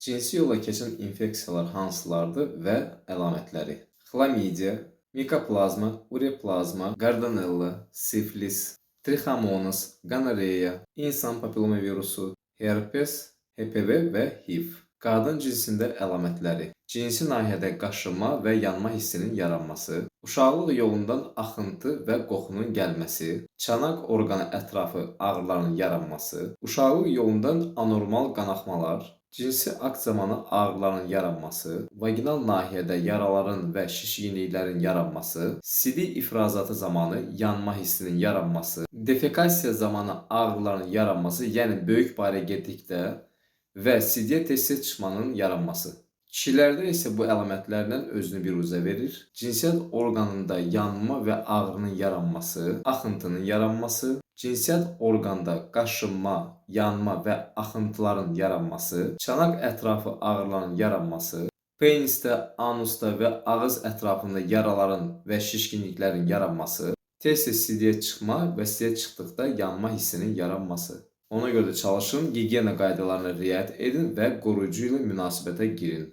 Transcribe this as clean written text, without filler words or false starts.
Cinsi yolla keçən infeksiyalar hansılardır və əlamətləri? Xlamidiya, mikoplazma, ureplazma, gardonella, siflis, trixomonas, gonoreya, insan papilloma virusu, herpes, HPV və HIV. Qadın cinsində əlamətləri: cinsi nahiyədə qaşınma və yanma hissinin yaranması, uşaqlıq yolundan axıntı və qoxunun gəlməsi, çanaq orqanı ətrafı ağrıların yaranması, uşaqlıq yolundan anormal qanaxmalar, cinsi akt zamanı ağrıların yaranması, vaginal nahiyədə yaraların və şişkinliklərin yaranması, sidik ifrazatı zamanı yanma hissinin yaranması, defekasiya zamanı ağrıların yaranması, yəni böyük barəyə getdikdə və sidyə tez-tez çıxmanın yaranması. Kişilərdə isə bu əlamətlərlə özünü biruzə verir. Cinsiyyət orqanında yanma və ağrının yaranması, axıntının yaranması, cinsiyyət orqanda qaşınma, yanma və axıntıların yaranması, çanaq ətrafı ağrıların yaranması, penisdə, anusda və ağız ətrafında yaraların və şişkinliklərin yaranması, tez-tez sidyə çıxma və sidyə çıxdıqda yanma hissinin yaranması. Ona görə də çalışın, gigiyena qaydalarına riayət edin və qoruyucu ilə münasibətə girin.